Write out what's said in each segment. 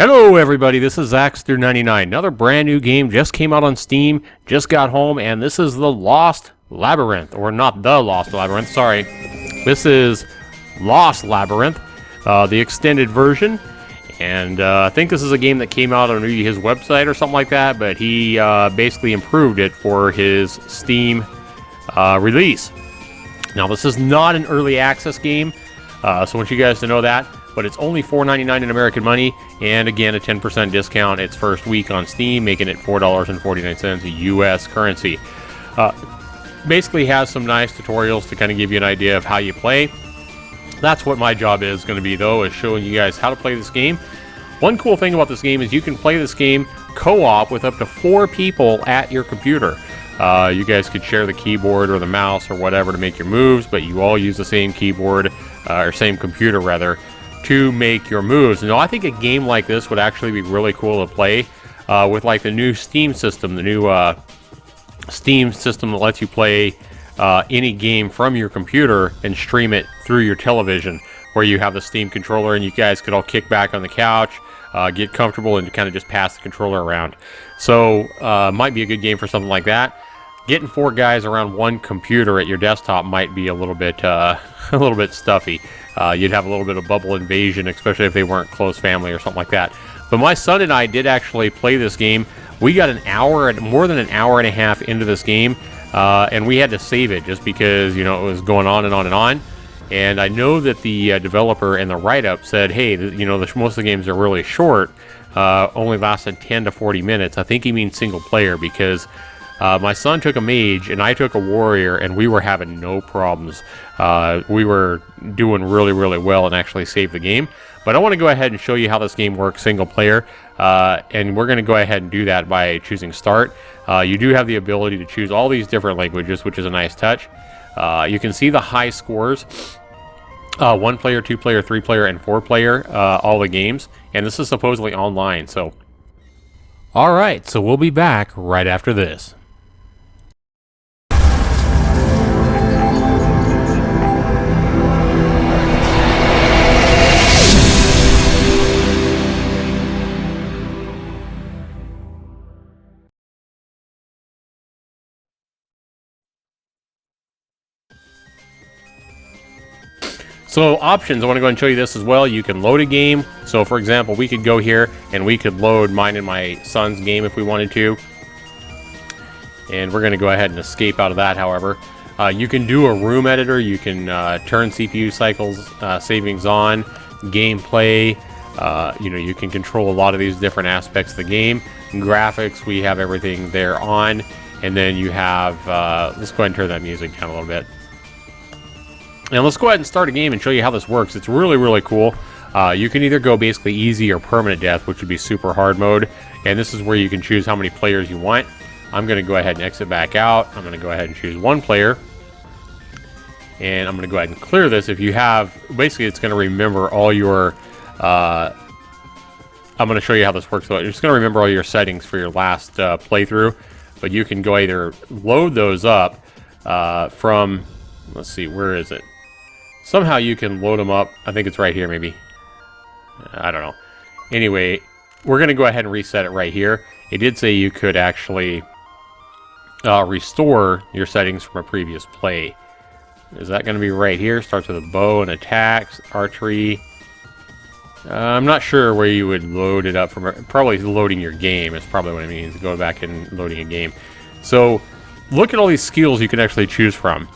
Hello everybody, this is Zaxter99. Another brand new game just came out on Steam, just got home, and this is the Lost Labyrinth. Or not the Lost Labyrinth, sorry. This is Lost Labyrinth, the extended version. And I think this is a game that came out on maybe his website or something like that, but he basically improved it for his Steam release. Now this is not an early access game, so I want you guys to know that. But it's only $4.99 in American money, and again, a 10% discount its first week on Steam, making it $4.49 US currency. Basically has some nice tutorials to kind of give you an idea of how you play. That's what my job is going to be, though, is showing you guys how to play this game. One cool thing about this game is you can play this game co-op with up to 4 people at your computer. You guys could share the keyboard or the mouse or whatever to make your moves, but you all use the same keyboard, or same computer, rather, to make your moves. Now, I think a game like this would actually be really cool to play with like the new Steam system, the new Steam system that lets you play any game from your computer and stream it through your television, where you have the Steam controller and you guys could all kick back on the couch, get comfortable, and kind of just pass the controller around. So might be a good game for something like that. Getting 4 guys around one computer at your desktop might be a little bit stuffy. You'd have a little bit of bubble invasion, especially if they weren't close family or something like that. But my son and I did actually play this game. We got more than an hour and a half into this game, and we had to save it just because, you know, it was going on and on and on. And I know that the developer in the write-up said, hey, you know, most of the games are really short, only lasted 10 to 40 minutes. I think he means single player, because my son took a mage and I took a warrior, and we were having no problems. We were doing really well and actually saved the game. But I want to go ahead and show you how this game works single player, and we're going to go ahead and do that by choosing start. You do have the ability to choose all these different languages, which is a nice touch. You can see the high scores, 1 player, 2 player, 3 player, and 4 player, all the games, and this is supposedly online. So alright, so we'll be back right after this. So options, I want to go and show you this as well. You can load a game. So for example, we could go here and we could load mine and my son's game if we wanted to. And we're going to go ahead and escape out of that, however. You can do a room editor. You can turn CPU cycles, savings on, gameplay. You know, you can control a lot of these different aspects of the game. Graphics, we have everything there on. And then you have, let's go ahead and turn that music down a little bit. And let's go ahead and start a game and show you how this works. It's really cool. You can either go basically easy or permanent death, which would be super hard mode. And this is where you can choose how many players you want. I'm going to go ahead and exit back out. I'm going to go ahead and choose 1 player. And I'm going to go ahead and clear this. If you have, basically it's going to remember all your, I'm going to show you how this works. So it's going to remember all your settings for your last playthrough. But you can go either load those up from, let's see, where is it? Somehow you can load them up. I think it's right here, maybe. I don't know. Anyway, we're going to go ahead and reset it right here. It did say you could actually restore your settings from a previous play. Is that going to be right here? Starts with a bow and attacks, archery. I'm not sure where you would load it up from. Probably loading your game is probably what it means. Go back and loading a game. So look at all these skills you can actually choose from.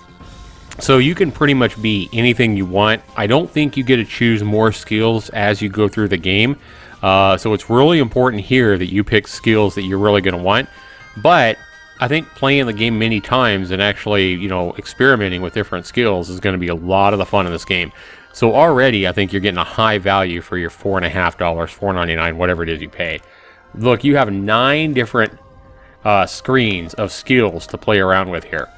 So you can pretty much be anything you want. I don't think you get to choose more skills as you go through the game. So it's really important here that you pick skills that you're really going to want. But I think playing the game many times and actually, you know, experimenting with different skills is going to be a lot of the fun in this game. So already I think you're getting a high value for your $4.50, $4.99, whatever it is you pay. Look, you have 9 different screens of skills to play around with here.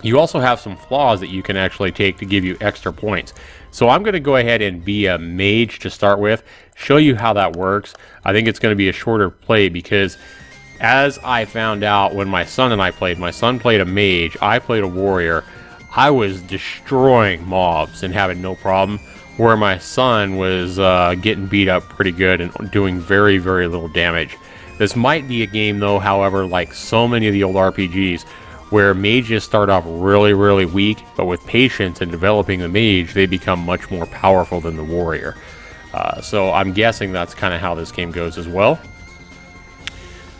You also have some flaws that you can actually take to give you extra points. So I'm going to go ahead and be a mage to start with, show you how that works. I think it's going to be a shorter play because as I found out when my son and I played, my son played a mage, I played a warrior. I was destroying mobs and having no problem. where my son was getting beat up pretty good and doing very, very little damage. This might be a game, though, however, like so many of the old RPGs, where mages start off really, really weak, but with patience and developing the mage, they become much more powerful than the warrior. So I'm guessing that's kind of how this game goes as well.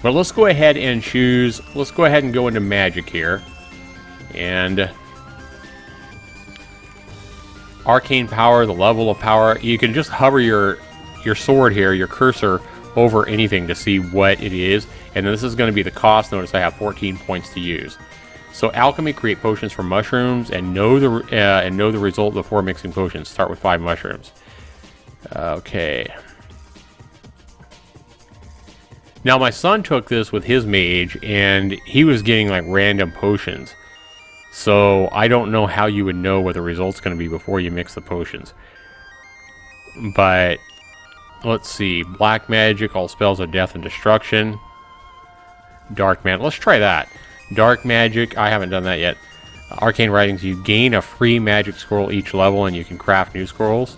But let's go ahead and choose, let's go ahead and go into magic here. And arcane power, the level of power, you can just hover your sword here, your cursor, over anything to see what it is. And this is going to be the cost. Notice I have 14 points to use. So alchemy, create potions from mushrooms and know the result before mixing potions. Start with 5 mushrooms. Okay. Now my son took this with his mage and he was getting like random potions. So I don't know how you would know what the result's going to be before you mix the potions. But let's see. Black magic, all spells of death and destruction. Dark magic. Let's try that. Dark magic, I haven't done that yet. Arcane writings, you gain a free magic scroll each level and you can craft new scrolls.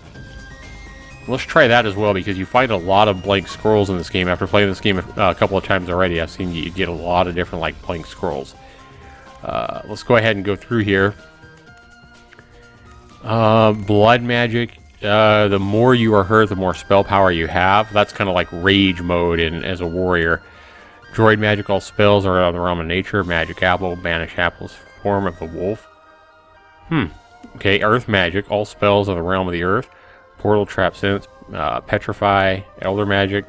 Let's try that as well, because you find a lot of blank scrolls in this game. After playing this game a couple of times already, I've seen you get a lot of different like blank scrolls. Let's go ahead and go through here. Blood magic. The more you are hurt, the more spell power you have. That's kind of like rage mode as a warrior. Droid magic, all spells are out of the realm of nature. Magic apple, banish apples, form of the wolf. Okay, earth magic, all spells of the realm of the earth. Portal, trap sense, petrify, elder magic.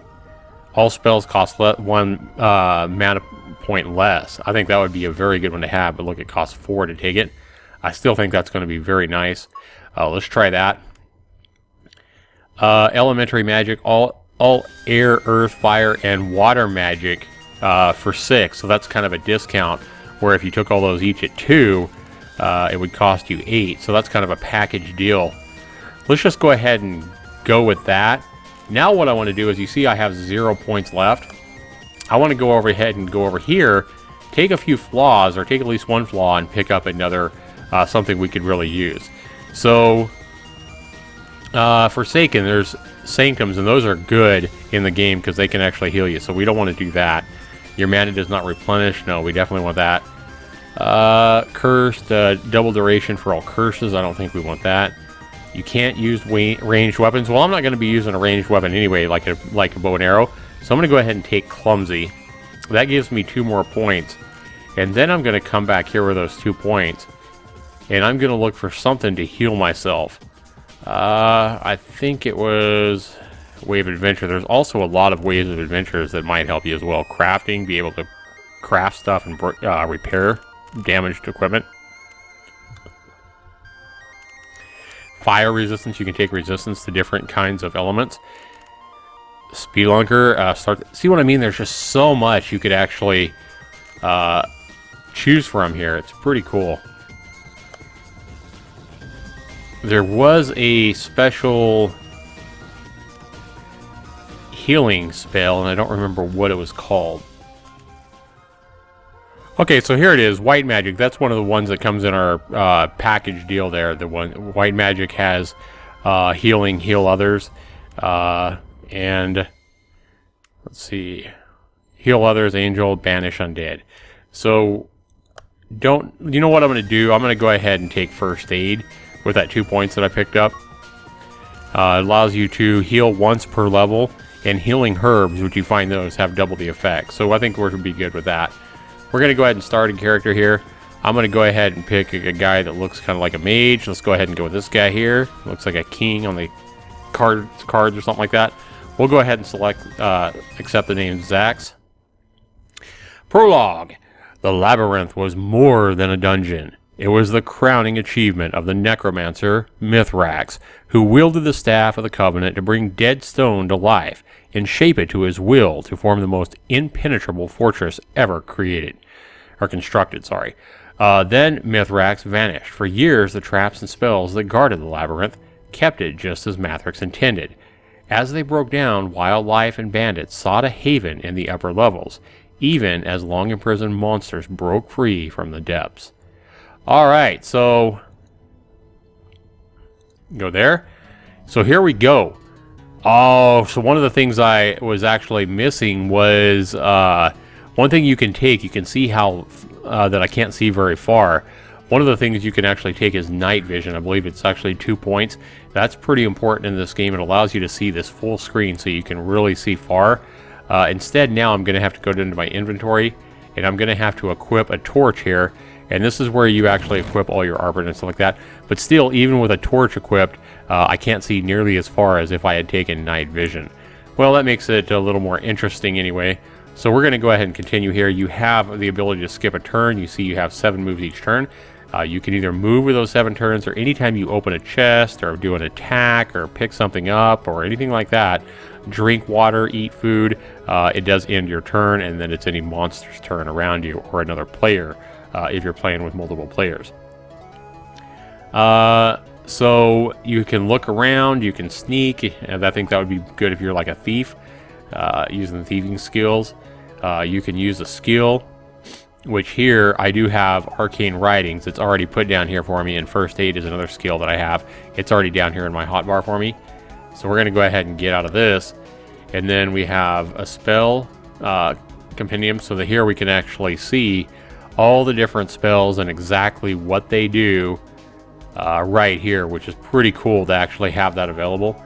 All spells cost 1 mana point less. I think that would be a very good one to have, but look, it costs 4 to take it. I still think that's going to be very nice. Let's try that. Elementary magic, all air, earth, fire, and water magic for 6. So that's kind of a discount, where if you took all those each at 2, it would cost you 8. So that's kind of a package deal. Let's just go ahead and go with that. Now what I want to do is, you see I have 0 points left. I want to go ahead and go over here, take a few flaws, or take at least 1 flaw, and pick up another, something we could really use. So, Forsaken, there's Sanctums, and those are good in the game because they can actually heal you. So we don't want to do that. Your mana does not replenish. No, we definitely want that. Cursed, double duration for all curses. I don't think we want that. You can't use ranged weapons. Well, I'm not going to be using a ranged weapon anyway, like a bow and arrow. So I'm going to go ahead and take Clumsy. That gives me 2 more points. And then I'm going to come back here with those 2 points. And I'm going to look for something to heal myself. I think it was Wave Adventure. There's also a lot of Waves of Adventures that might help you as well. Crafting, be able to craft stuff and repair damaged equipment. Fire resistance, you can take resistance to different kinds of elements. Spelunker, see what I mean? There's just so much you could actually choose from here. It's pretty cool. There was a special healing spell, and I don't remember what it was called. Okay, so here it is, White Magic. That's one of the ones that comes in our package deal there. The one White Magic has healing, heal others, and let's see, heal others, angel, banish undead. So you know what I'm going to do? I'm going to go ahead and take First Aid with that 2 points that I picked up. It allows you to heal once per level, and healing herbs, which you find those have double the effect. So I think we're going to be good with that. We're going to go ahead and start a character here. I'm going to go ahead and pick a guy that looks kind of like a mage. Let's go ahead and go with this guy here. Looks like a king on the cards or something like that. We'll go ahead and select, accept the name Zax. Prologue. The Labyrinth was more than a dungeon. It was the crowning achievement of the necromancer Mithrax, who wielded the staff of the Covenant to bring dead stone to life and shape it to his will to form the most impenetrable fortress ever created. Or constructed, sorry. Then Mithrax vanished. For years, the traps and spells that guarded the labyrinth kept it just as Mithrax intended. As they broke down, wildlife and bandits sought a haven in the upper levels, even as long-imprisoned monsters broke free from the depths. Alright, so go there. So here we go. Oh, so one of the things I was actually missing was one thing you can take. You can see how that I can't see very far. One of the things you can actually take is night vision. I believe it's actually 2 points. That's pretty important in this game. It allows you to see this full screen so you can really see far. Instead, now I'm going to have to go into my inventory, and I'm going to have to equip a torch here. And this is where you actually equip all your armor and stuff like that. But still, even with a torch equipped, I can't see nearly as far as if I had taken night vision. Well, that makes it a little more interesting anyway. So we're going to go ahead and continue here. You have the ability to skip a turn. You see you have 7 moves each turn. You can either move with those 7 turns, or anytime you open a chest or do an attack or pick something up or anything like that, drink water, eat food, it does end your turn, and then it's any monster's turn around you or another player if you're playing with multiple players. So you can look around, you can sneak, and I think that would be good if you're like a thief, using the thieving skills. You can use a skill, which here I do have arcane writings. It's already put down here for me, and first aid is another skill that I have. It's already down here in my hotbar for me. So we're going to go ahead and get out of this. And then we have a spell compendium, so that here we can actually see all the different spells and exactly what they do right here, which is pretty cool to actually have that available.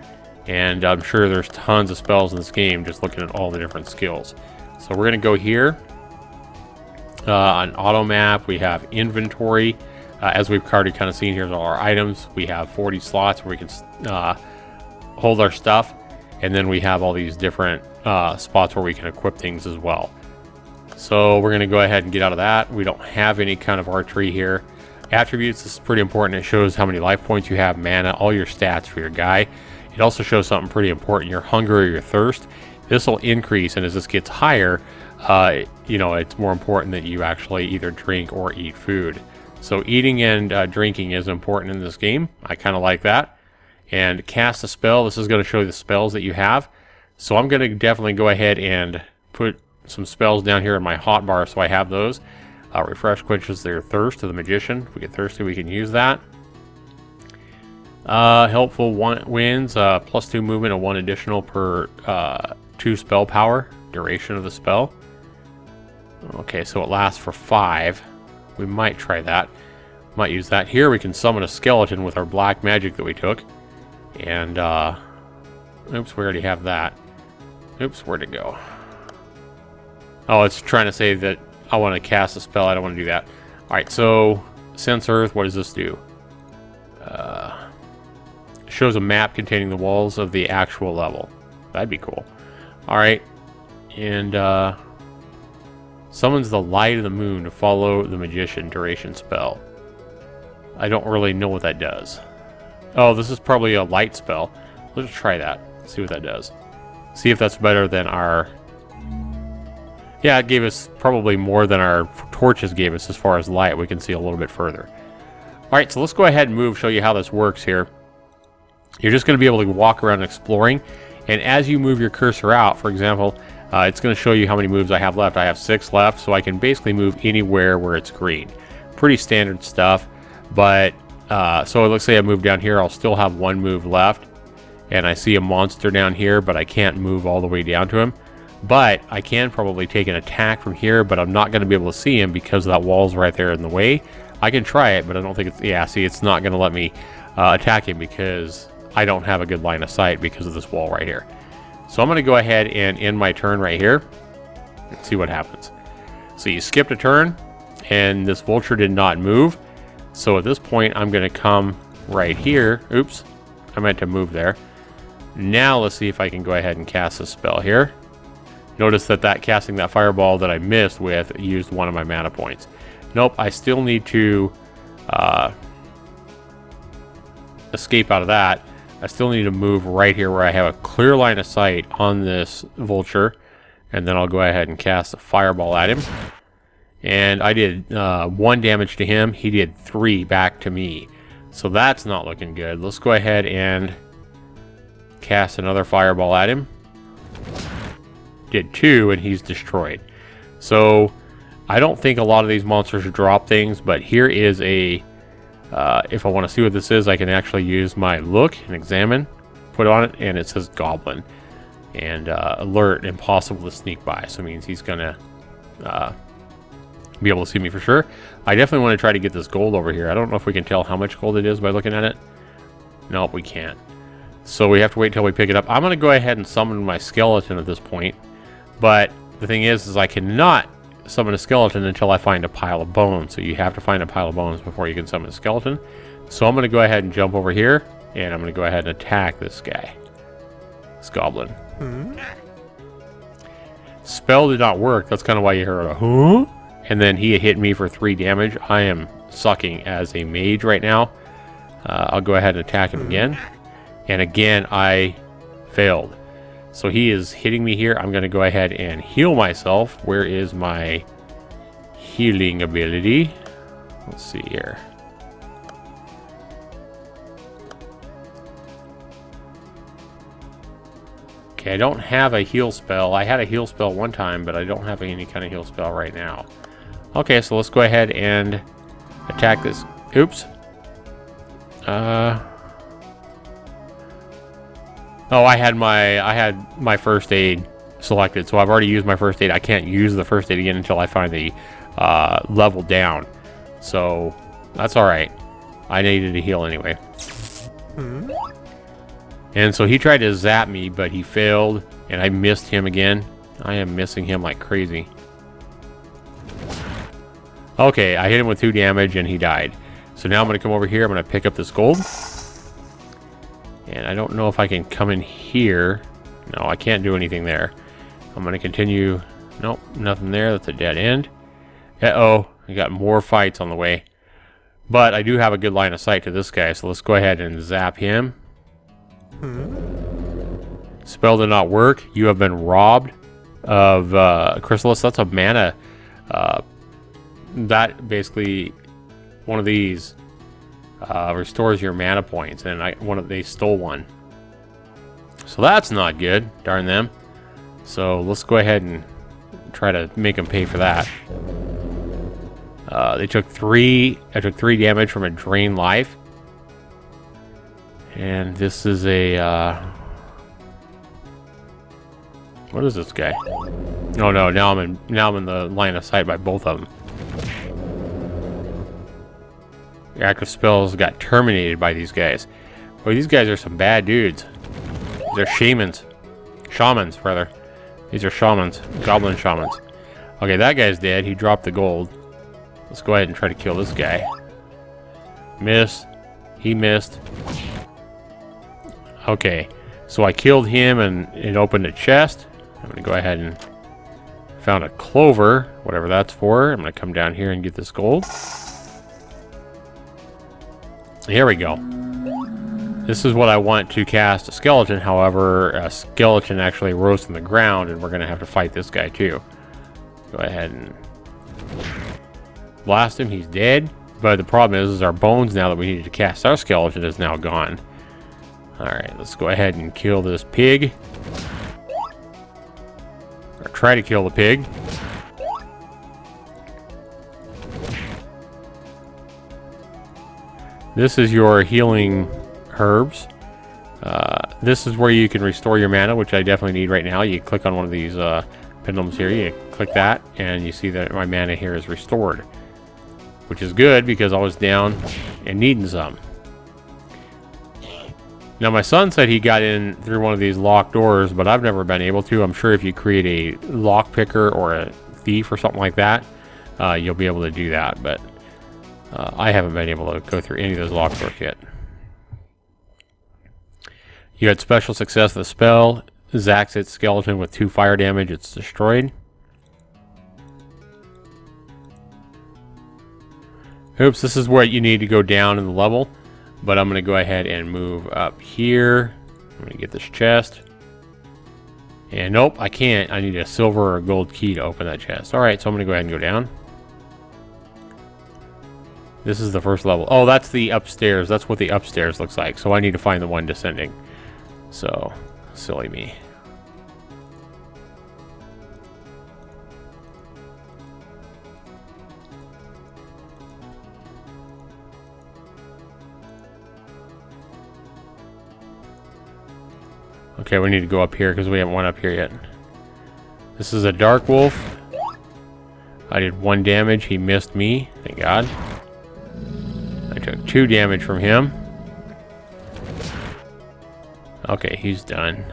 And I'm sure there's tons of spells in this game just looking at all the different skills. So we're going to go here. On auto map, we have inventory. As we've already kind of seen, here's all our items. We have 40 slots where we can hold our stuff, and then we have all these different spots where we can equip things as well. So we're going to go ahead and get out of that. We don't have any kind of archery here. Attributes, this is pretty important. It shows how many life points you have, mana, all your stats for your guy. It also shows something pretty important, your hunger or your thirst. This will increase, and as this gets higher, you know, it's more important that you actually either drink or eat food. So eating and drinking is important in this game. I kind of like that. And cast a spell. This is going to show you the spells that you have. So I'm going to definitely go ahead and put some spells down here in my hotbar, so I have those. Refresh quenches their thirst to the magician. If we get thirsty, we can use that. Helpful wins +2 movement and 1 additional per 2 spell power. Duration of the spell. Okay, so it lasts for 5. We might try that. Might use that. Here we can summon a skeleton with our black magic that we took. And, oops, we already have that. Oops, where'd it go? Oh, it's trying to say that I want to cast a spell. I don't want to do that. Alright, so, Sense Earth, what does this do? Shows a map containing the walls of the actual level. That'd be cool. Alright, and, summons the light of the moon to follow the magician. Duration spell. I don't really know what that does. Oh, this is probably a light spell. Let's try that. See what that does. See if that's better than our... Yeah, it gave us probably more than our torches gave us as far as light. We can see a little bit further. Alright, so let's go ahead and move, show you how this works here. You're just going to be able to walk around exploring. And as you move your cursor out, for example, it's going to show you how many moves I have left. I have 6 left, so I can basically move anywhere where it's green. Pretty standard stuff. But, so let's say I move down here, I'll still have 1 move left. And I see a monster down here, but I can't move all the way down to him. But I can probably take an attack from here, but I'm not going to be able to see him because that wall's right there in the way. I can try it, but I don't think it's... Yeah, see, it's not going to let me attack him because I don't have a good line of sight because of this wall right here. So I'm going to go ahead and end my turn right here and see what happens. So you skipped a turn, and this vulture did not move. So at this point, I'm going to come right here. Oops, I meant to move there. Now let's see if I can go ahead and cast a spell here. Notice that casting that fireball that I missed with used 1 of my mana points. Nope, I still need to escape out of that. I still need to move right here where I have a clear line of sight on this vulture. And then I'll go ahead and cast a fireball at him. And I did 1 damage to him. He did 3 back to me. So that's not looking good. Let's go ahead and cast another fireball at him. Did 2, and he's destroyed. So I don't think a lot of these monsters drop things, but here is a... if I want to see what this is, I can actually use my look and examine. put on it, and it says Goblin. And alert, impossible to sneak by. So it means he's going to be able to see me for sure. I definitely want to try to get this gold over here. I don't know if we can tell how much gold it is by looking at it. Nope, we can't. So we have to wait till we pick it up. I'm going to go ahead and summon my skeleton at this point. But the thing is I cannot summon a skeleton until I find a pile of bones. So you have to find a pile of bones before you can summon a skeleton. So I'm going to go ahead and jump over here, and I'm going to go ahead and attack this guy. This goblin. Spell did not work. That's kind of why you heard a huh? And then he hit me for 3 damage. I am sucking as a mage right now. I'll go ahead and attack him again. And again, I failed. So he is hitting me here. I'm going to go ahead and heal myself. Where is my healing ability? Let's see here. Okay, I don't have a heal spell. I had a heal spell one time, but I don't have any kind of heal spell right now. Okay, so let's go ahead and attack this. Oops. Oh, I had my first aid selected, so I've already used my first aid. I can't use the first aid again until I find the level down. So that's all right. I needed to heal anyway. And so he tried to zap me, but he failed, and I missed him again. I am missing him like crazy. Okay, I hit him with 2 damage, and he died. So now I'm going to come over here. I'm going to pick up this gold. And I don't know if I can come in here. No, I can't do anything there. I'm going to continue. Nope, nothing there. That's a dead end. Uh-oh, I got more fights on the way. But I do have a good line of sight to this guy, so let's go ahead and zap him. Spell did not work. You have been robbed of Chrysalis. That's a mana. That basically, one of these restores your mana points, and they stole one. So that's not good. Darn them. So let's go ahead and try to make them pay for that. I took 3 damage from a drain life. And this is a what is this guy? Oh no, now I'm in the line of sight by both of them. Your active spells got terminated by these guys. Boy, these guys are some bad dudes. They're shamans. Shamans, rather. These are shamans. Goblin shamans. Okay, that guy's dead. He dropped the gold. Let's go ahead and try to kill this guy. Miss. He missed. Okay, so I killed him, and it opened a chest. I'm going to go ahead and found a clover, whatever that's for. I'm going to come down here and get this gold. Here we go. This is what I want to cast a skeleton. However, a skeleton actually rose from the ground, and we're going to have to fight this guy too. Go ahead and blast him. He's dead. But the problem is our bones now that we needed to cast our skeleton is now gone. Alright, let's go ahead and kill this pig. Or try to kill the pig. This is your healing herbs. This is where you can restore your mana, which I definitely need right now. You click on one of these pendulums here, you click that, and you see that my mana here is restored. Which is good, because I was down and needing some. Now, my son said he got in through one of these locked doors, but I've never been able to. I'm sure if you create a lock picker or a thief or something like that, you'll be able to do that. But I haven't been able to go through any of those locked doors yet. You had special success with the spell. Zax its skeleton with 2 fire damage. It's destroyed. Oops, this is where you need to go down in the level. But I'm going to go ahead and move up here. I'm going to get this chest. And nope, I can't. I need a silver or gold key to open that chest. Alright, so I'm going to go ahead and go down. This is the first level. Oh, that's the upstairs. That's what the upstairs looks like. So I need to find the one descending. So, silly me. Okay, we need to go up here because we haven't went up here yet. This is a dark wolf. I did 1 damage. He missed me. Thank God. I took 2 damage from him. Okay, he's done.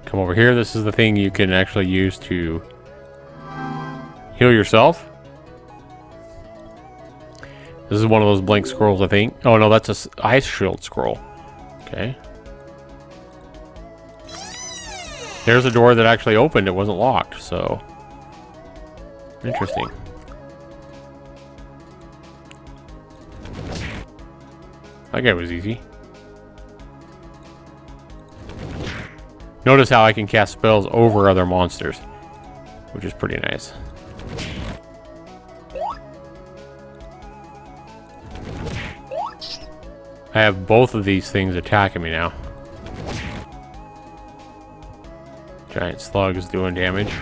Come over here. This is the thing you can actually use to heal yourself. This is one of those blink scrolls, I think. Oh, no, that's a ice shield scroll. Okay. There's a door that actually opened. It wasn't locked, so... Interesting. That guy was easy. Notice how I can cast spells over other monsters, which is pretty nice. I have both of these things attacking me now. Giant slug is doing damage.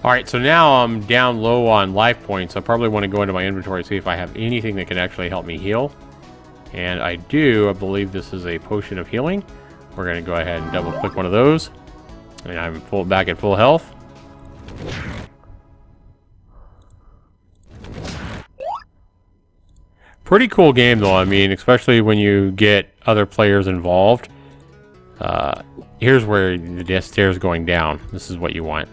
Alright, so now I'm down low on life points. I probably want to go into my inventory and see if I have anything that can actually help me heal. And I do. I believe this is a potion of healing. We're going to go ahead and double click one of those. And I'm back at full health. Pretty cool game though, I mean, especially when you get other players involved. Here's where the stairs going down. This is what you want.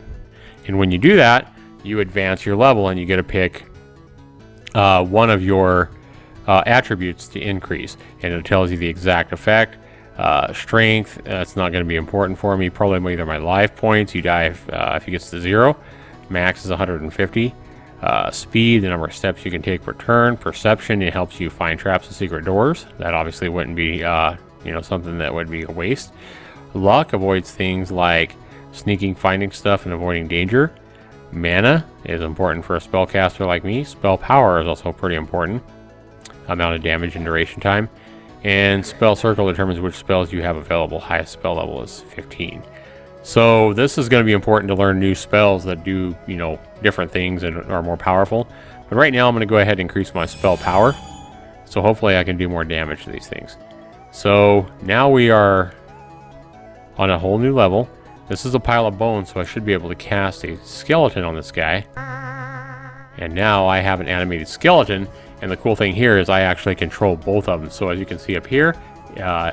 And when you do that, you advance your level and you get to pick one of your attributes to increase. And it tells you the exact effect. Strength, that's not going to be important for me. Probably either my life points, you die if it gets to 0. Max is 150. Speed, the number of steps you can take per turn. Perception, it helps you find traps and secret doors. That obviously wouldn't be, something that would be a waste. Luck avoids things like sneaking, finding stuff, and avoiding danger. Mana is important for a spellcaster like me. Spell power is also pretty important. Amount of damage and duration time. And spell circle determines which spells you have available. Highest spell level is 15. So this is going to be important to learn new spells that do, different things and are more powerful. But right now I'm going to go ahead and increase my spell power. So hopefully I can do more damage to these things. So now we are on a whole new level. This is a pile of bones, so I should be able to cast a skeleton on this guy. And now I have an animated skeleton. And the cool thing here is I actually control both of them. So as you can see up here,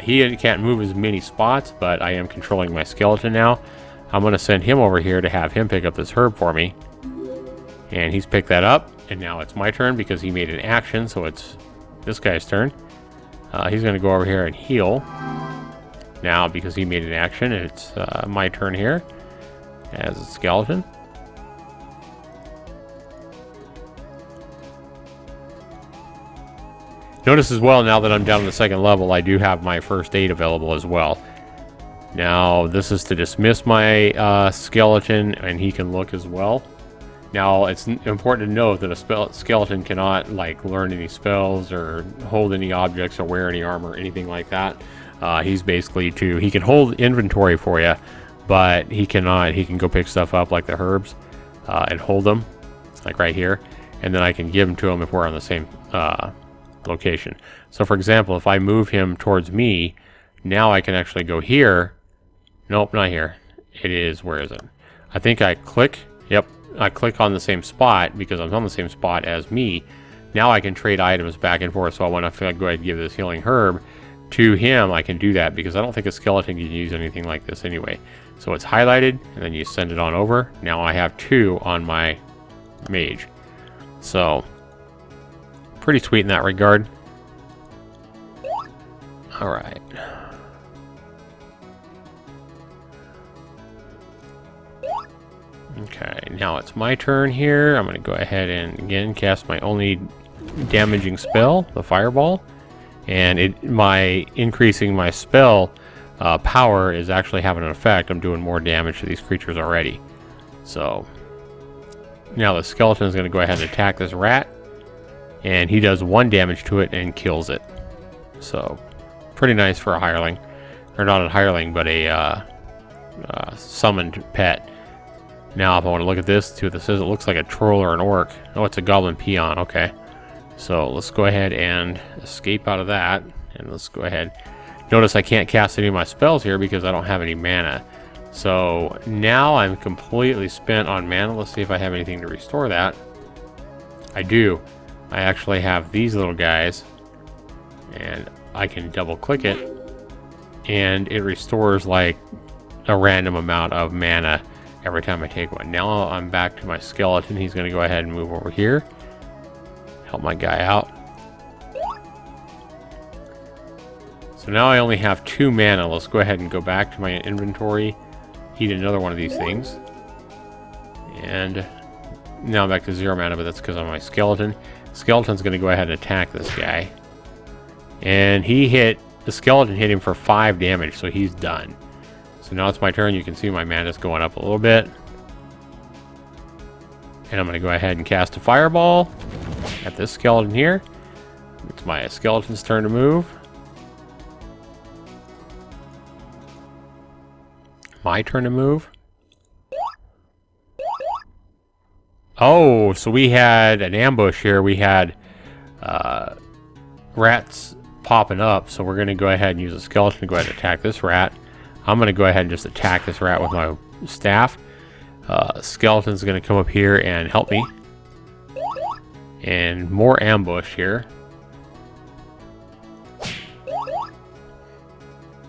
he can't move as many spots, but I am controlling my skeleton now. I'm going to send him over here to have him pick up this herb for me. And he's picked that up. And now it's my turn because he made an action. So it's this guy's turn. He's going to go over here and heal. Now because he made an action, it's my turn here as a skeleton. Notice as well, now that I'm down to the 2nd level, I do have my first aid available as well. Now, this is to dismiss my skeleton, and he can look as well. Now, it's important to note that a skeleton cannot, learn any spells or hold any objects or wear any armor or anything like that. He's basically he can hold inventory for you, but he cannot. He can go pick stuff up like the herbs and hold them, like right here. And then I can give them to him if we're on the same location. So for example, if I move him towards me, now I can actually go here. Nope, not here. It is, where is it? I think I click. Yep, I click on the same spot because I'm on the same spot as me. Now I can trade items back and forth. So I want to go ahead and give this healing herb to him. I can do that because I don't think a skeleton can use anything like this anyway. So it's highlighted and then you send it on over. Now I have 2 on my mage. So pretty sweet in that regard. All right. Okay, now it's my turn here. I'm going to go ahead and again cast my only damaging spell, the fireball. And increasing my spell power is actually having an effect. I'm doing more damage to these creatures already. So now the skeleton is going to go ahead and attack this rat. And he does 1 damage to it and kills it. So, pretty nice for a hireling. Or not a hireling, but a summoned pet. Now, if I want to look at this, see what this is. It looks like a troll or an orc. Oh, it's a goblin peon. Okay. So let's go ahead and escape out of that. And let's go ahead. Notice I can't cast any of my spells here because I don't have any mana. So now I'm completely spent on mana. Let's see if I have anything to restore that. I do. I actually have these little guys. And I can double click it. And it restores like a random amount of mana every time I take one. Now I'm back to my skeleton. He's going to go ahead and move over here. Help my guy out. So now I only have 2 mana. Let's go ahead and go back to my inventory. Eat another one of these things. And now I'm back to 0 mana, but that's because I'm my skeleton. Skeleton's going to go ahead and attack this guy. And the skeleton hit him for 5 damage, so he's done. So now it's my turn. You can see my mana's going up a little bit. And I'm going to go ahead and cast a fireball at this skeleton here. It's my skeleton's turn to move. My turn to move. Oh, so we had an ambush here. We had rats popping up. So we're going to go ahead and use a skeleton to go ahead and attack this rat. I'm going to go ahead and just attack this rat with my staff. Skeleton's going to come up here and help me. And more ambush here.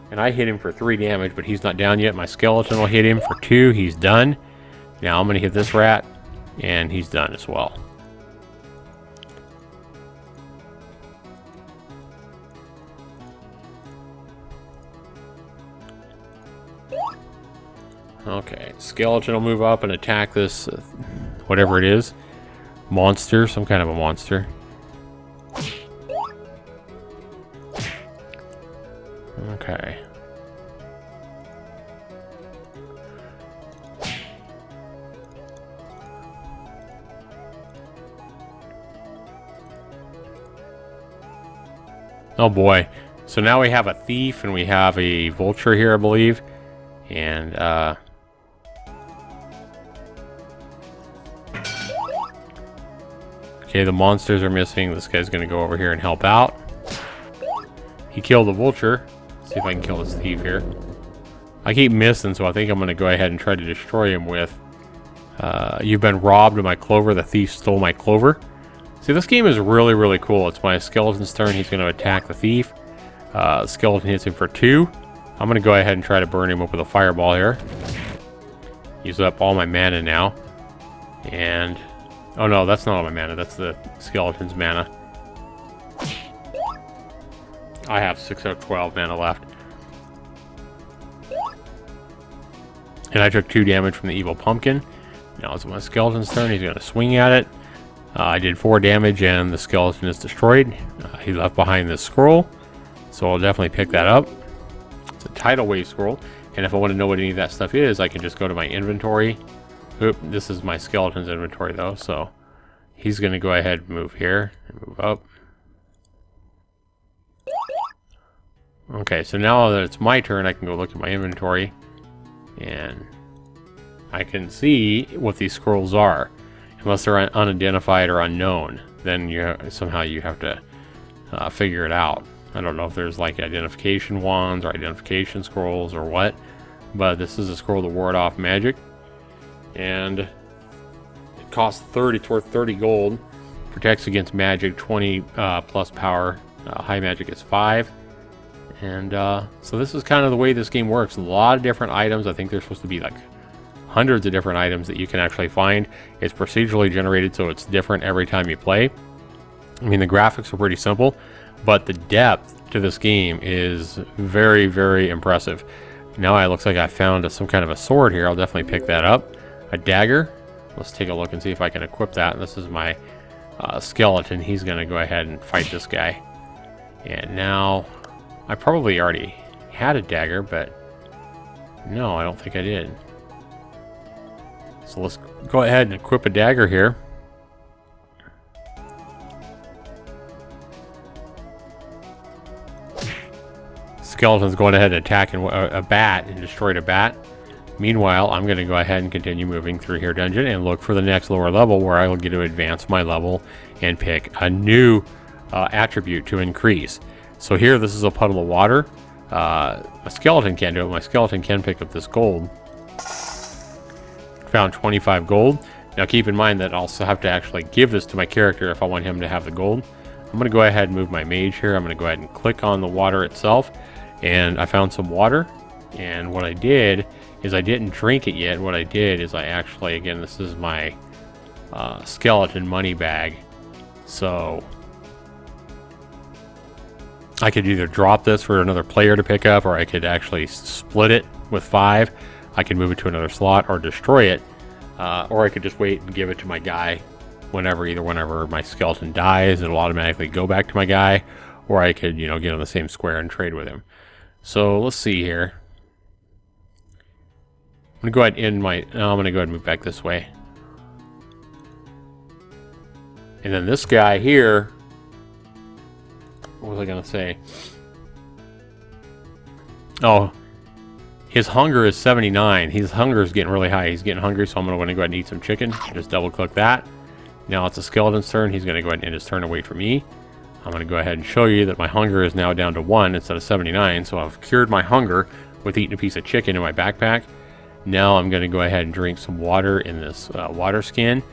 And I hit him for 3 damage, but he's not down yet. My skeleton will hit him for 2. He's done. Now I'm going to hit this rat, and he's done as well. Okay, skeleton will move up and attack this, whatever it is. Monster, some kind of a monster. Okay. Oh boy. So now we have a thief and we have a vulture here, I believe. And, okay, the monsters are missing. This guy's going to go over here and help out. He killed the vulture. See if I can kill this thief here. I keep missing, so I think I'm going to go ahead and try to destroy him with... you've been robbed of my clover. The thief stole my clover. See, this game is really, really cool. It's my skeleton's turn. He's going to attack the thief. Skeleton hits him for 2. I'm going to go ahead and try to burn him up with a fireball here. Use up all my mana now. And... oh no, that's not all my mana. That's the skeleton's mana. I have 6 out of 12 mana left. And I took 2 damage from the evil pumpkin. Now it's my skeleton's turn. He's going to swing at it. I did 4 damage and the skeleton is destroyed. He left behind this scroll. So I'll definitely pick that up. It's a tidal wave scroll. And if I want to know what any of that stuff is, I can just go to my inventory. Oop, this is my skeleton's inventory though. So he's going to go ahead and move here and move up. Okay, so now that it's my turn, I can go look at my inventory. And I can see what these scrolls are. Unless they're unidentified or unknown, then somehow you have to figure it out. I don't know if there's like identification wands or identification scrolls or what. But this is a scroll to ward off magic. And it costs 30, it's worth 30 gold. Protects against magic, 20 plus power. High magic is 5. And so this is kind of the way this game works. A lot of different items. I think there's supposed to be like hundreds of different items that you can actually find. It's procedurally generated, so it's different every time you play. I mean, the graphics are pretty simple, but the depth to this game is very, very impressive. Now it looks like I found some kind of a sword here. I'll definitely pick that up. A dagger. Let's take a look and see if I can equip that. This is my skeleton. He's going to go ahead and fight this guy. And now, I probably already had a dagger, but no, I don't think I did. So let's go ahead and equip a dagger here. Skeleton's going ahead and attacking a bat and destroyed a bat. Meanwhile, I'm going to go ahead and continue moving through here dungeon and look for the next lower level where I will get to advance my level and pick a new attribute to increase. So here, this is a puddle of water. A skeleton can't do it. My skeleton can pick up this gold. Found 25 gold. Now keep in mind that I'll also have to actually give this to my character if I want him to have the gold. I'm going to go ahead and move my mage here. I'm going to go ahead and click on the water itself. And I found some water. And what I did is I didn't drink it yet. What I did is I actually, again, this is my skeleton money bag. So I could either drop this for another player to pick up, or I could actually split it with 5. I could move it to another slot or destroy it. Or I could just wait and give it to my guy whenever my skeleton dies, it'll automatically go back to my guy. Or I could, get on the same square and trade with him. So let's see here. I'm going to go ahead and I'm going to go ahead and move back this way. And then this guy here, what was I going to say? Oh, his hunger is 79. His hunger is getting really high. He's getting hungry, so I'm going to go ahead and eat some chicken. Just double click that. Now it's the skeleton's turn. He's going to go ahead and end his turn and wait for me. I'm going to go ahead and show you that my hunger is now down to 1 instead of 79. So I've cured my hunger with eating a piece of chicken in my backpack. Now I'm going to go ahead and drink some water in this water skin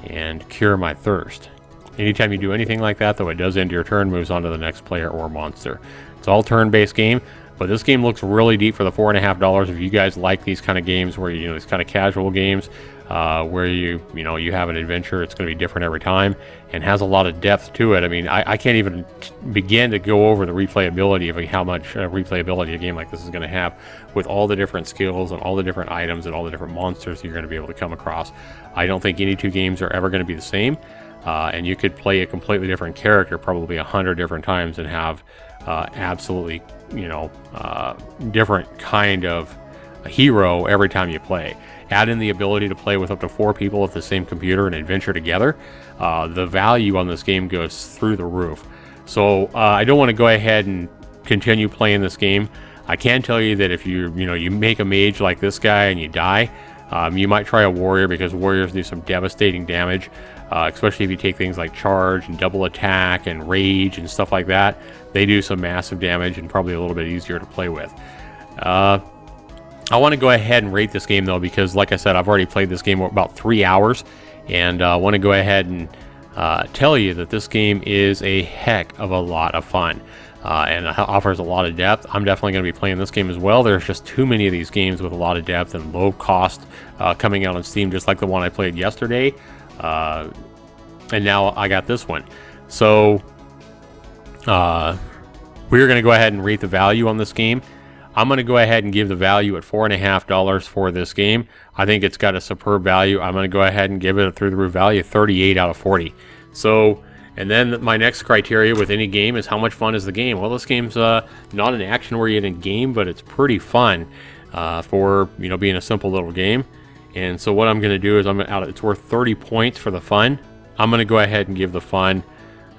and cure my thirst. Anytime you do anything like that, though, it does end your turn, moves on to the next player or monster. It's all turn-based game, but this game looks really deep for the $4.50. If you guys like these kind of games where, these kind of casual games, where you have an adventure, it's going to be different every time and has a lot of depth to it. I mean, I can't even begin to go over the replayability of how much replayability a game like this is going to have with all the different skills and all the different items and all the different monsters you're going to be able to come across. I don't think any two games are ever going to be the same, and you could play a completely different character probably 100 different times and have absolutely, different kind of a hero every time you play. Add in the ability to play with up to 4 people at the same computer and adventure together. The value on this game goes through the roof. So I don't want to go ahead and continue playing this game. I can tell you that if you make a mage like this guy and you die, you might try a warrior, because warriors do some devastating damage, especially if you take things like charge and double attack and rage and stuff like that. They do some massive damage and probably a little bit easier to play with. I want to go ahead and rate this game, though, because, like I said, I've already played this game about 3 hours, and I want to go ahead and tell you that this game is a heck of a lot of fun, and offers a lot of depth. I'm definitely going to be playing this game as well. There's just too many of these games with a lot of depth and low cost coming out on Steam, just like the one I played yesterday, and now I got this one. So we're going to go ahead and rate the value on this game. I'm going to go ahead and give the value at $4.50 for this game. I think it's got a superb value. I'm going to go ahead and give it a through-the-roof value of 38 out of 40. So, and then my next criteria with any game is how much fun is the game. Well, this game's not an action-oriented game, but it's pretty fun for being a simple little game. And so what I'm going to do is it's worth 30 points for the fun. I'm going to go ahead and give the fun.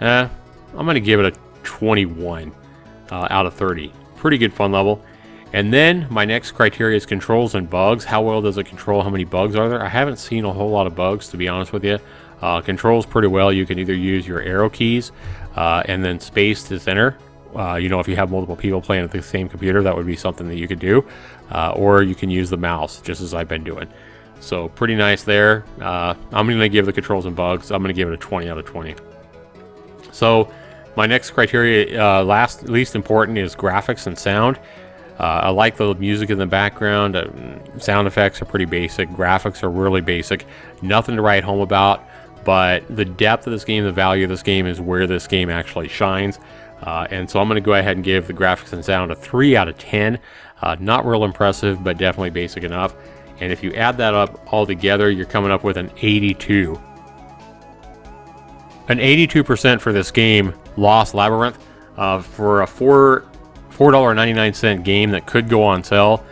I'm going to give it a 21 out of 30. Pretty good fun level. And then my next criteria is controls and bugs. How well does it control? How many bugs are there? I haven't seen a whole lot of bugs, to be honest with you. Controls pretty well. You can either use your arrow keys and then space to center. If you have multiple people playing at the same computer, that would be something that you could do. Or you can use the mouse, just as I've been doing. So pretty nice there. I'm going to give the controls and bugs, I'm going to give it a 20 out of 20. So my next criteria, least important, is graphics and sound. I like the music in the background. Sound effects are pretty basic. Graphics are really basic. Nothing to write home about. But the depth of this game, the value of this game, is where this game actually shines. And so I'm going to go ahead and give the graphics and sound a 3 out of 10. Not real impressive, but definitely basic enough. And if you add that up all together, you're coming up with an 82. An 82% for this game, Lost Labyrinth, for a $4.99 game that could go on sale.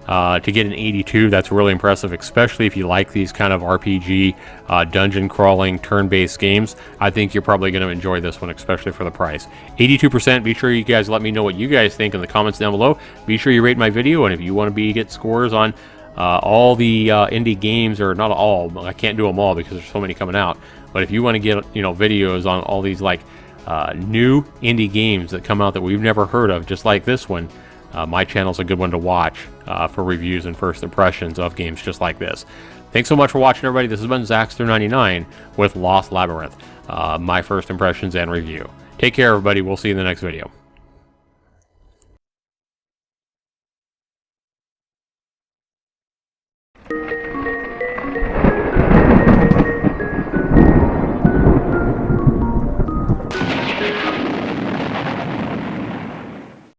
To get an 82, that's really impressive, especially if you like these kind of RPG, dungeon crawling, turn-based games. I think you're probably going to enjoy this one, especially for the price. 82%. Be sure you guys let me know what you guys think in the comments down below. Be sure you rate my video, and if you want to get scores on all the indie games, or not all, I can't do them all because there's so many coming out. But if you want to get videos on all these like new indie games that come out that we've never heard of, just like this one, my channel's a good one to watch for reviews and first impressions of games just like this. Thanks so much for watching, everybody. This has been Zaxter99 with Lost Labyrinth, my first impressions and review. Take care, everybody. We'll see you in the next video.